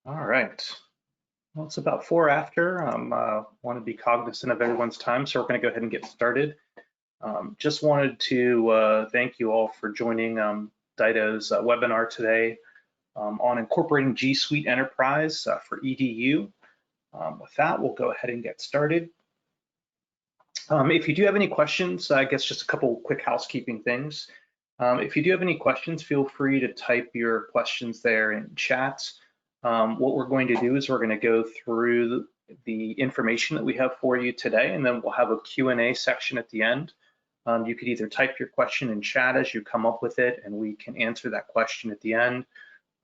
All right. Well, it's about 4 after. Want to be cognizant of everyone's time, so we're going to go ahead and get started. Just wanted to thank you all for joining Dido's webinar today on incorporating G Suite Enterprise for EDU. With that, we'll go ahead and get started. If you do have any questions, I guess just a couple quick housekeeping things. If you do have any questions, feel free to type your questions there in chat. What we're going to do is we're going to go through the information that we have for you today, and then we'll have a Q&A section at the end. You could either type your question in chat as you come up with it, and we can answer that question at the end.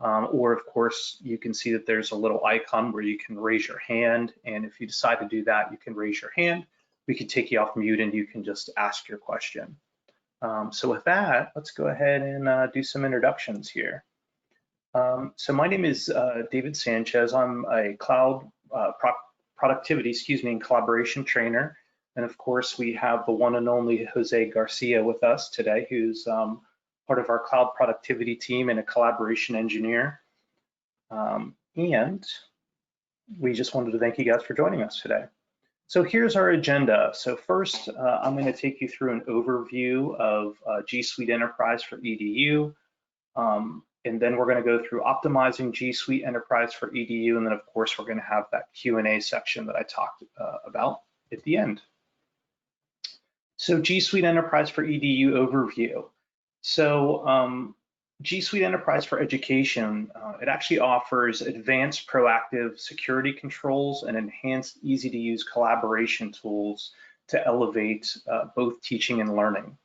Or of course, you can see that there's a little icon where you can raise your hand. And if you decide to do that, you can raise your hand. We can take you off mute and you can just ask your question. So with that, let's go ahead and do some introductions here. So my name is David Sanchez. I'm a cloud productivity, and collaboration trainer. And of course, we have the one and only Jose Garcia with us today, who's part of our cloud productivity team and a collaboration engineer. And we just wanted to thank you guys for joining us today. So here's our agenda. So first, I'm going to take you through an overview of G Suite Enterprise for EDU. And then we're going to go through optimizing G Suite Enterprise for EDU. And then, of course, we're going to have that Q&A section that I talked about at the end. So G Suite Enterprise for EDU overview. So G Suite Enterprise for Education, it actually offers advanced proactive security controls and enhanced easy-to-use collaboration tools to elevate both teaching and learning.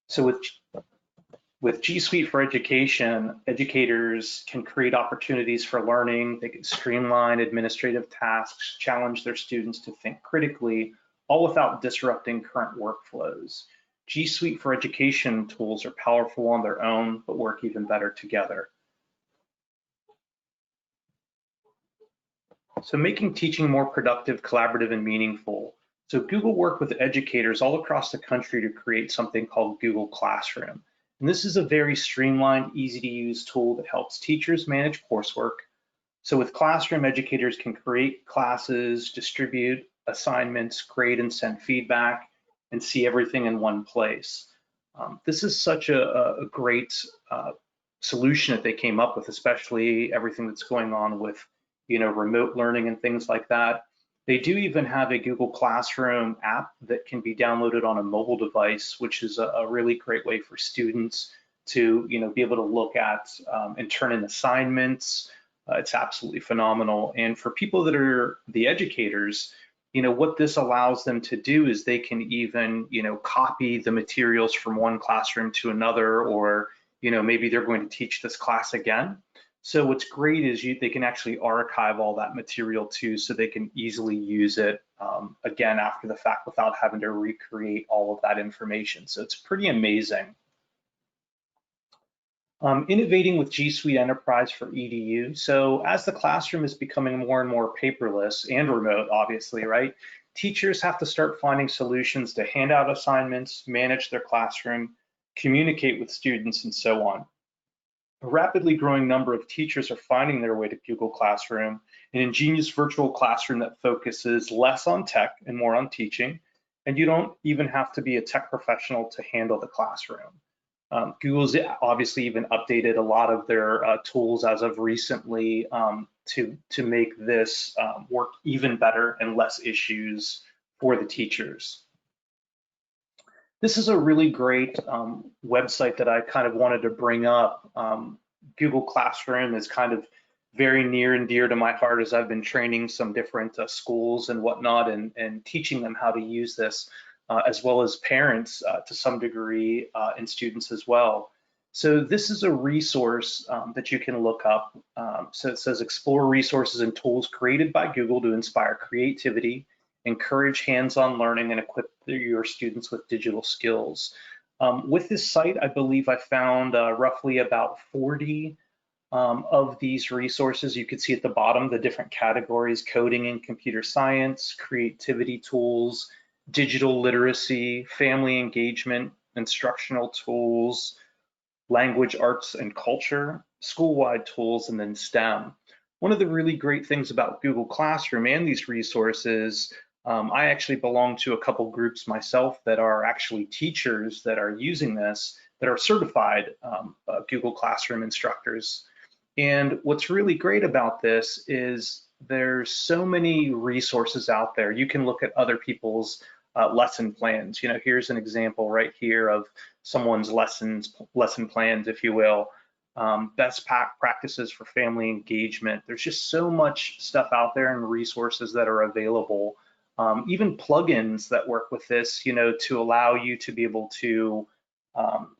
So with G Suite for Education, educators can create opportunities for learning. They can streamline administrative tasks, challenge their students to think critically, all without disrupting current workflows. G Suite for Education tools are powerful on their own, but work even better together. So making teaching more productive, collaborative, and meaningful. So Google worked with educators all across the country to create something called Google Classroom. And this is a very streamlined, easy to use tool that helps teachers manage coursework. So with Classroom, educators can create classes, distribute assignments, grade and send feedback, and see everything in one place. This is such a great solution that they came up with, especially everything that's going on with, remote learning and things like that. They do even have a Google Classroom app that can be downloaded on a mobile device, which is a really great way for students to, be able to look at and turn in assignments. It's absolutely phenomenal. And for people that are the educators, what this allows them to do is they can even, copy the materials from one classroom to another, or, maybe they're going to teach this class again. So what's great is they can actually archive all that material too, so they can easily use it again after the fact without having to recreate all of that information. So it's pretty amazing. Innovating with G Suite Enterprise for EDU. So as the classroom is becoming more and more paperless and remote, obviously, right? Teachers have to start finding solutions to hand out assignments, manage their classroom, communicate with students, and so on. A rapidly growing number of teachers are finding their way to Google Classroom, an ingenious virtual classroom that focuses less on tech and more on teaching. And you don't even have to be a tech professional to handle the classroom. Google's obviously even updated a lot of their tools as of recently to make this work even better and less issues for the teachers. This is a really great website that I kind of wanted to bring up. Google Classroom is kind of very near and dear to my heart, as I've been training some different schools and whatnot and teaching them how to use this. As well as parents to some degree and students as well. So this is a resource that you can look up. So it says explore resources and tools created by Google to inspire creativity, encourage hands-on learning, and equip your students with digital skills. With this site, I believe I found roughly about 40 of these resources. You can see at the bottom the different categories: coding and computer science, creativity tools, digital literacy, family engagement, instructional tools, language, arts and culture, school-wide tools, and then STEM. One of the really great things about Google Classroom and these resources, I actually belong to a couple groups myself that are actually teachers that are using this, that are certified Google Classroom instructors. And what's really great about this is there's so many resources out there. You can look at other people's lesson plans. You know, here's an example right here of someone's lesson plans, if you will. Best practices for family engagement. There's just so much stuff out there and resources that are available. Even plugins that work with this, you know, to allow you to be able to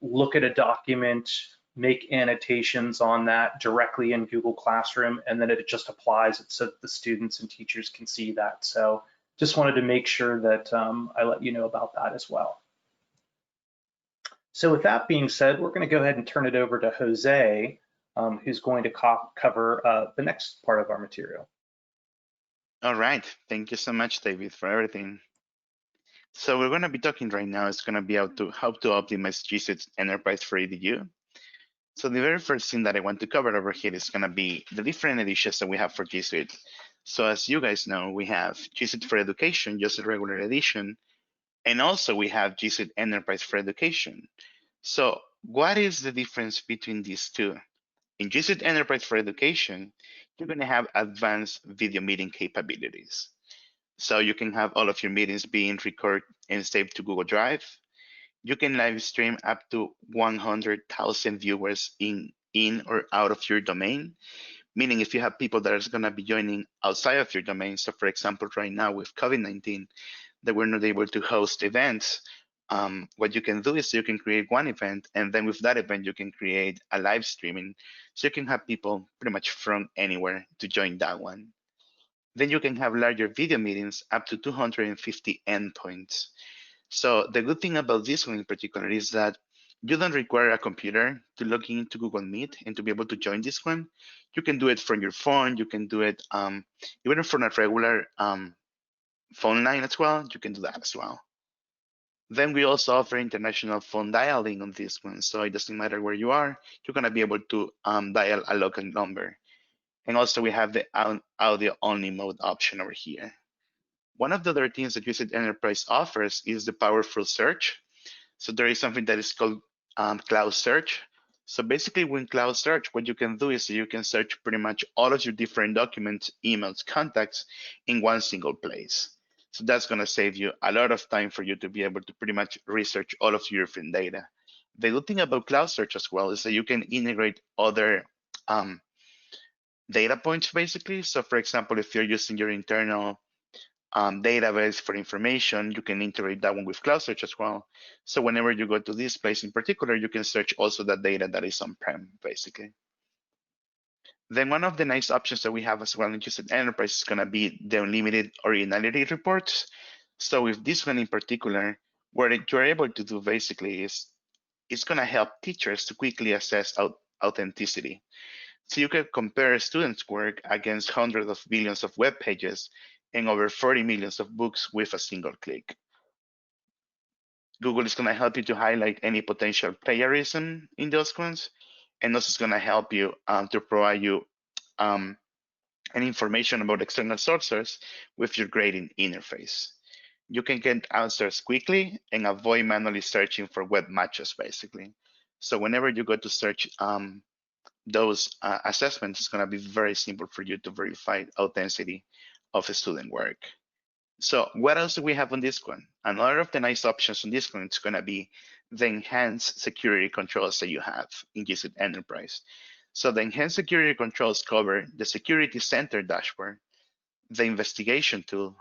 look at a document, make annotations on that directly in Google Classroom, and then it just applies it so that the students and teachers can see that. So just wanted to make sure that I let you know about that as well. So with that being said, we're going to go ahead and turn it over to Jose, who's going to cover the next part of our material. All right. Thank you so much, David, for everything. So we're going to be talking right now is going to be how to optimize G Suite Enterprise for EDU. So the very first thing that I want to cover over here is going to be the different editions that we have for G Suite. So as you guys know, we have G Suite for Education, just a regular edition, and also we have G Suite Enterprise for Education. So what is the difference between these two? In G Suite Enterprise for Education, you're going to have advanced video meeting capabilities. So you can have all of your meetings being recorded and saved to Google Drive. You can live stream up to 100,000 viewers in or out of your domain, meaning if you have people that are going to be joining outside of your domain. So for example, right now with COVID-19, that we're not able to host events, what you can do is you can create one event, and then with that event, you can create a live streaming. So you can have people pretty much from anywhere to join that one. Then you can have larger video meetings up to 250 endpoints. So the good thing about this one in particular is that you don't require a computer to log into Google Meet and to be able to join this one. You can do it from your phone. You can do it even from a regular phone line as well. You can do that as well. Then we also offer international phone dialing on this one. So it doesn't matter where you are, you're going to be able to dial a local number. And also we have the audio only mode option over here. One of the other things that Usage Enterprise offers is the powerful search. So there is something that is called cloud search. So basically when cloud search, what you can do is you can search pretty much all of your different documents, emails, contacts in one single place. So that's going to save you a lot of time for you to be able to pretty much research all of your different data. The good thing about cloud search as well is that you can integrate other data points basically. So for example, if you're using your internal database for information, you can integrate that one with cloud search as well. So whenever you go to this place in particular, you can search also that data that is on-prem, basically. Then one of the nice options that we have as well in Usage Enterprise is going to be the unlimited originality reports. So with this one in particular, what you're able to do basically is it's going to help teachers to quickly assess authenticity. So you can compare students' work against hundreds of billions of web pages and over 40 millions of books with a single click. Google is going to help you to highlight any potential plagiarism in those ones, and also it's going to help you to provide you any information about external sources with your grading interface. You can get answers quickly and avoid manually searching for web matches, basically. So whenever you go to search those assessments, it's going to be very simple for you to verify authenticity of a student work. So what else do we have on this one? Another of the nice options on this one is going to be the enhanced security controls that you have in G Suite Enterprise. So the enhanced security controls cover the security center dashboard, the investigation tool,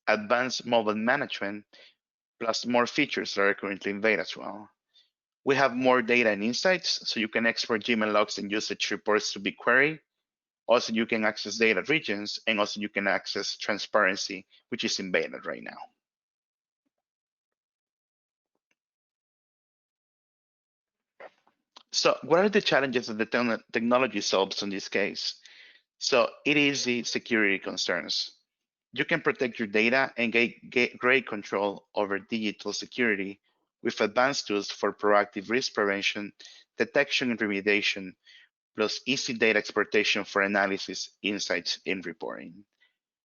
advanced mobile management, plus more features that are currently in beta as well. We have more data and insights, so you can export Gmail logs and usage reports to BigQuery. Also, you can access data regions, and also you can access transparency, which is in beta right now. So what are the challenges that the technology solves in this case? So it is the security concerns. You can protect your data and get great control over digital security with advanced tools for proactive risk prevention, detection and remediation, plus easy data exportation for analysis, insights, and reporting.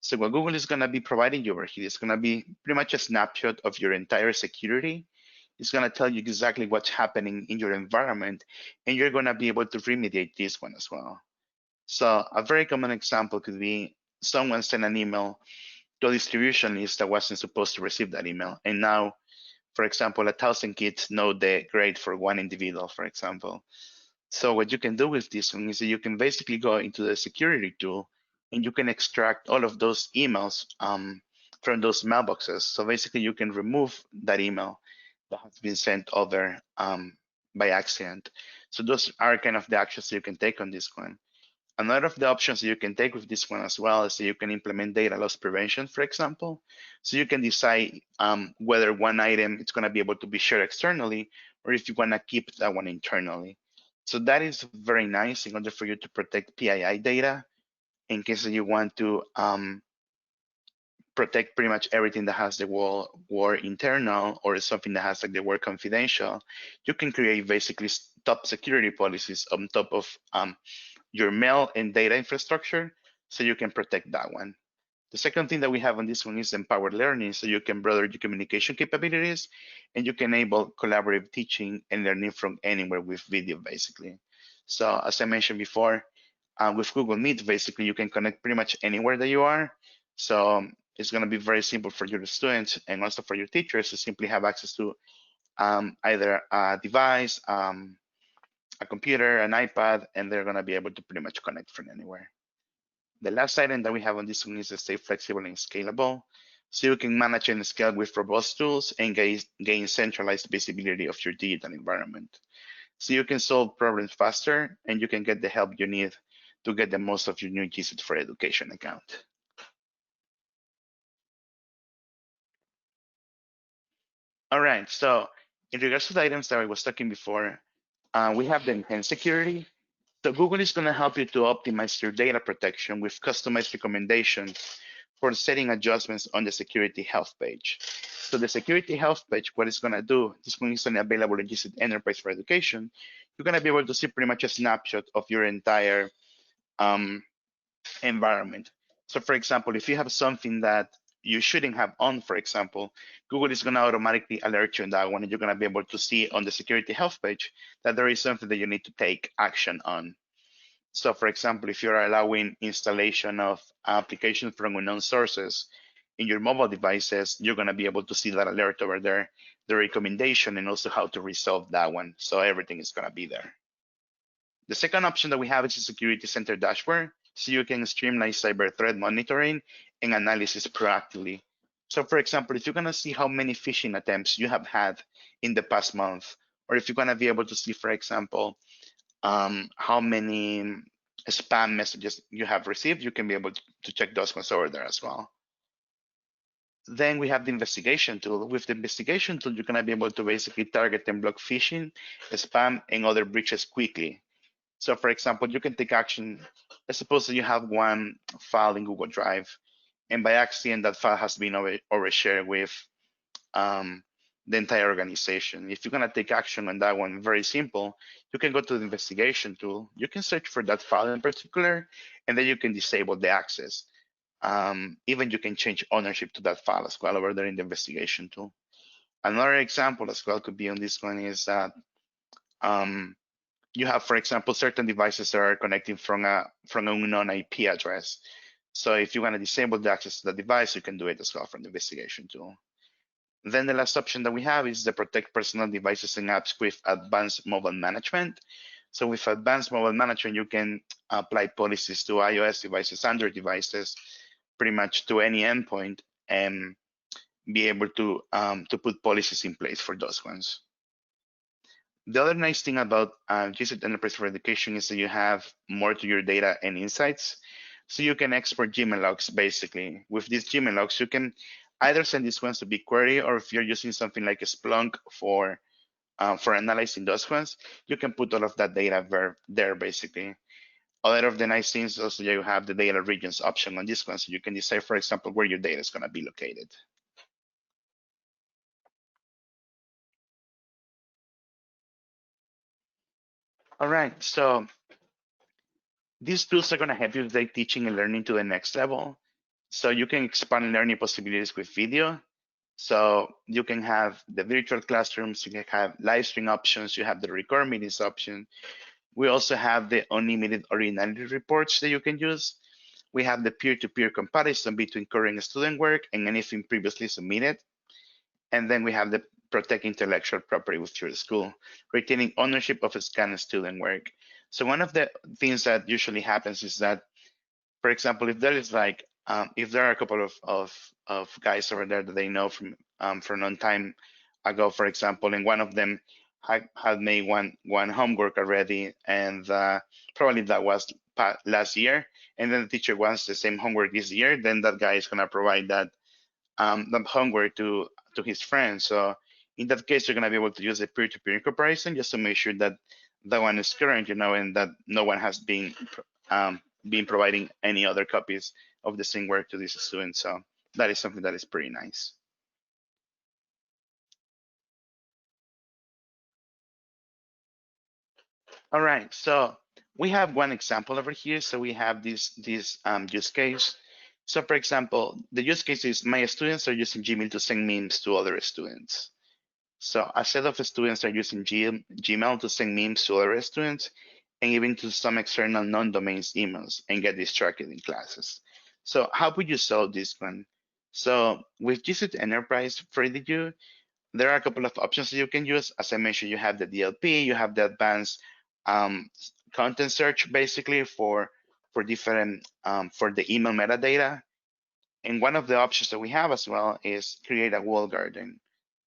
So what Google is going to be providing you over here is going to be pretty much a snapshot of your entire security. It's going to tell you exactly what's happening in your environment, and you're going to be able to remediate this one as well. So a very common example could be someone sent an email to a distribution list that wasn't supposed to receive that email. And now, for example, 1,000 kids know the grade for one individual, for example. So what you can do with this one is that you can basically go into the security tool and you can extract all of those emails from those mailboxes. So basically you can remove that email that has been sent over by accident. So those are kind of the actions you can take on this one. Another of the options you can take with this one as well is that you can implement data loss prevention, for example. So you can decide whether one item is going to be able to be shared externally or if you want to keep that one internally. So that is very nice in order for you to protect PII data in case you want to protect pretty much everything that has the word internal or something that has like the word confidential. You can create basically top security policies on top of your mail and data infrastructure so you can protect that one. The second thing that we have on this one is empowered learning, so you can broaden your communication capabilities and you can enable collaborative teaching and learning from anywhere with video, basically. So as I mentioned before, with Google Meet, basically you can connect pretty much anywhere that you are. So it's going to be very simple for your students and also for your teachers to simply have access to either a device, a computer, an iPad, and they're going to be able to pretty much connect from anywhere. The last item that we have on this one is to stay flexible and scalable. So you can manage and scale with robust tools and gain centralized visibility of your digital environment. So you can solve problems faster and you can get the help you need to get the most of your new G Suite for Education account. All right, so in regards to the items that I was talking before, we have the enhanced security. So Google is going to help you to optimize your data protection with customized recommendations for setting adjustments on the security health page. So the security health page, what it's going to do, this one is only available in G Suite Enterprise for Education. You're going to be able to see pretty much a snapshot of your entire environment. So for example, if you have something that you shouldn't have on, for example, Google is going to automatically alert you on that one, and you're going to be able to see on the security health page that there is something that you need to take action on. So for example, if you're allowing installation of applications from unknown sources in your mobile devices, you're going to be able to see that alert over there, the recommendation, and also how to resolve that one. So everything is going to be there. The second option that we have is a security center dashboard. So you can streamline cyber threat monitoring and analysis proactively. So for example, if you're going to see how many phishing attempts you have had in the past month, or if you're going to be able to see, for example, how many spam messages you have received, you can be able to check those ones over there as well. Then we have the investigation tool. With the investigation tool, you're going to be able to basically target and block phishing, spam, and other breaches quickly. So for example, you can take action. Let's suppose that you have one file in Google Drive, and by accident, that file has been overshared with the entire organization. If you're gonna take action on that one, very simple, you can go to the investigation tool. You can search for that file in particular, and then you can disable the access. Even you can change ownership to that file as well over there in the investigation tool. Another example as well could be on this one is that you have, for example, certain devices that are connecting from an unknown IP address. So if you want to disable the access to the device, you can do it as well from the investigation tool. Then the last option that we have is the protect personal devices and apps with advanced mobile management. So with advanced mobile management, you can apply policies to iOS devices, Android devices, pretty much to any endpoint, and be able to put policies in place for those ones. The other nice thing about G Suite Enterprise for Education is that you have more to your data and insights. So you can export Gmail logs basically. With these Gmail logs, you can either send these ones to BigQuery, or if you're using something like a Splunk for analyzing those ones, you can put all of that data there basically. Other of the nice things also, you have the data regions option on this one, so you can decide, for example, where your data is going to be located. All right, so These tools are going to help you take teaching and learning to the next level. So you can expand learning possibilities with video. So you can have the virtual classrooms, you can have live stream options, you have the record meetings option. We also have the unlimited originality reports that you can use. We have the peer-to-peer comparison between current student work and anything previously submitted. And then we have the protect intellectual property with your school, retaining ownership of scanned student work. So one of the things that usually happens is that, for example, if there is like, if there are a couple of guys over there that they know from a long time ago, for example, and one of them had made one homework already, and probably that was last year, and then the teacher wants the same homework this year, then that guy is gonna provide that homework to his friends. So in that case, you're gonna be able to use a peer-to-peer comparison just to make sure that that one is current, and that no one has been providing any other copies of the same work to these students. So that is something that is pretty nice. All right, so we have one example over here. So we have this use case. So for example, the use case is my students are using Gmail to send memes to other students. So a set of students are using Gmail to send memes to other students and even to some external non-domains emails and get distracted in classes. So how would you solve this one? So with G Suite Enterprise for EDU, there are a couple of options that you can use. As I mentioned, you have the DLP, you have the advanced content search basically for different for the email metadata. And one of the options that we have as well is create a walled garden.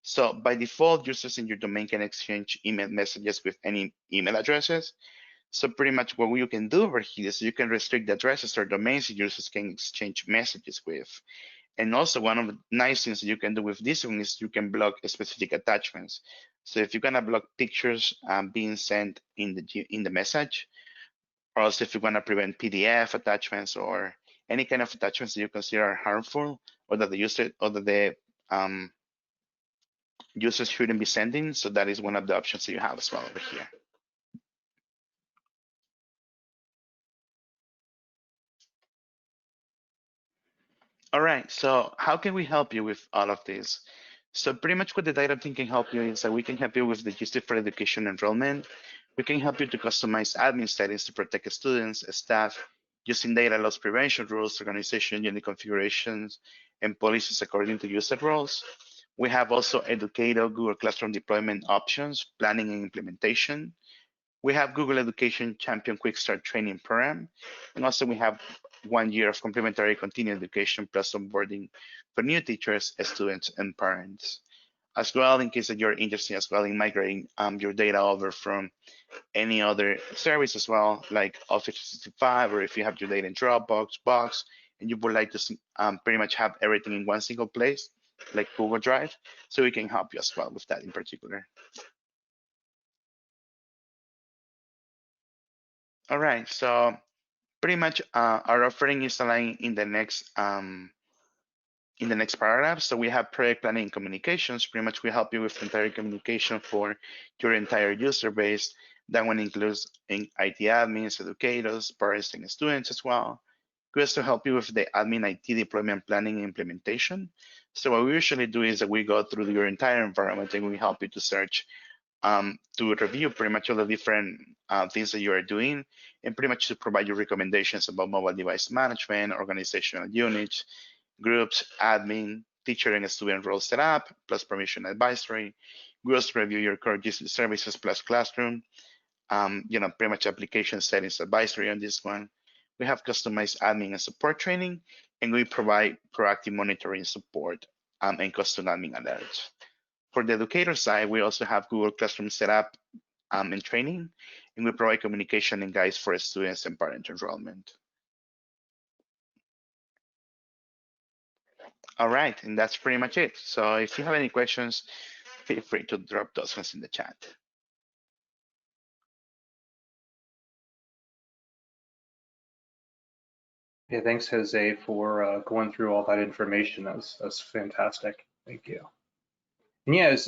So by default, users in your domain can exchange email messages with any email addresses. So pretty much what you can do over here is you can restrict the addresses or domains users can exchange messages with. And also one of the nice things that you can do with this one is you can block specific attachments. So if you're gonna block pictures being sent in the message, or else if you wanna prevent PDF attachments or any kind of attachments that you consider are harmful or that the user or that the users shouldn't be sending. So that is one of the options that you have as well over here. All right, so how can we help you with all of this? So pretty much what the data team can help you is that we can help you with the GST for education enrollment. We can help you to customize admin settings to protect students, staff, using data loss prevention rules, organization unit configurations, and policies according to user roles. We have also Educator Google Classroom deployment options, planning and implementation. We have Google Education Champion Quick Start Training Program. And also we have 1 year of complimentary continuing education plus onboarding for new teachers, students, and parents. As well, in case that you're interested as well in migrating your data over from any other service as well, like Office 365, or if you have your data in Dropbox, Box, and you would like to pretty much have everything in one single place, like Google Drive, so we can help you as well with that in particular. All right, so pretty much our offering is aligned in the next paragraph. So we have project planning and communications. Pretty much we help you with entire communication for your entire user base. That one includes IT admins, educators, parents, and students as well. We also help you with the admin IT deployment planning and implementation. So what we usually do is that we go through your entire environment and we help you to search to review pretty much all the different things that you are doing and pretty much to provide you recommendations about mobile device management, organizational units, groups, admin, teacher and student role setup, plus permission advisory. We also review your core services plus classroom, pretty much application settings advisory on this one. We have customized admin and support training, and we provide proactive monitoring support and custom admin alerts. For the educator side, we also have Google Classroom setup and training, and we provide communication and guides for students and parent enrollment. All right, and that's pretty much it. So if you have any questions, feel free to drop those ones in the chat. Yeah, thanks, Jose, for going through all that information. That's fantastic. Thank you. And yeah, as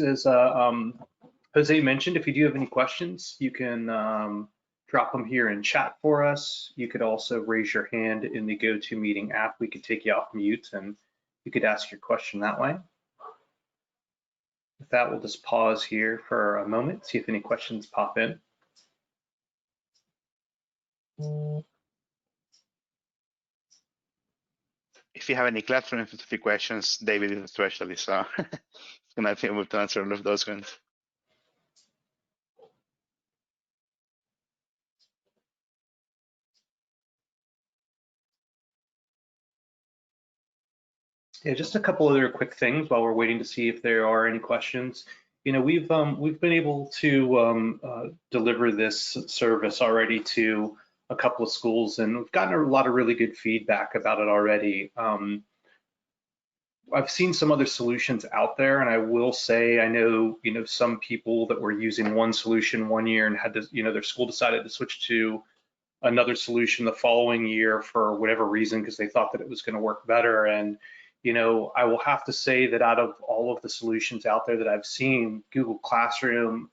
Jose mentioned, if you do have any questions, you can drop them here in chat for us. You could also raise your hand in the GoToMeeting app. We could take you off mute and you could ask your question that way. With that, we'll just pause here for a moment, see if any questions pop in. If you have any platform-specific questions, David is a specialist, so he's going to be able to answer all of those ones. Yeah, just a couple other quick things while we're waiting to see if there are any questions. You know, we've been able to deliver this service already to a couple of schools, and we've gotten a lot of really good feedback about it already. I've seen some other solutions out there, and I will say I know some people that were using one solution one year and had to their school decided to switch to another solution the following year for whatever reason because they thought that it was going to work better. And I will have to say that out of all of the solutions out there that I've seen, Google Classroom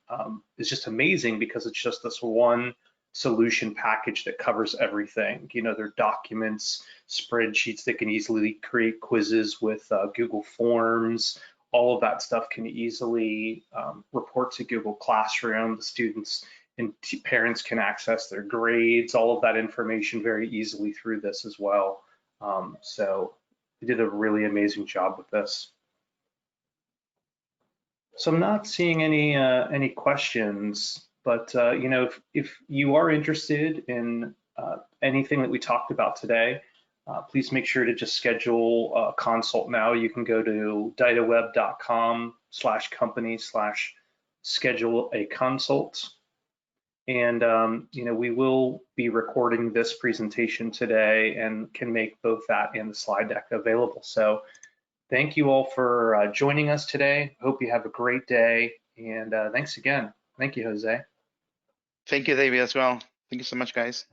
is just amazing because it's just this one solution package that covers everything. Their documents, spreadsheets, they can easily create quizzes with Google Forms. All of that stuff can easily report to Google Classroom. The students and parents can access their grades, all of that information very easily through this as well. So they did a really amazing job with this. So I'm not seeing any questions, but if you are interested in anything that we talked about today, please make sure to just schedule a consult now. You can go to ditaweb.com/company/schedule a consult. And we will be recording this presentation today and can make both that and the slide deck available. So thank you all for joining us today. Hope you have a great day, and thanks again. Thank you, Jose. Thank you, David, as well. Thank you so much, guys.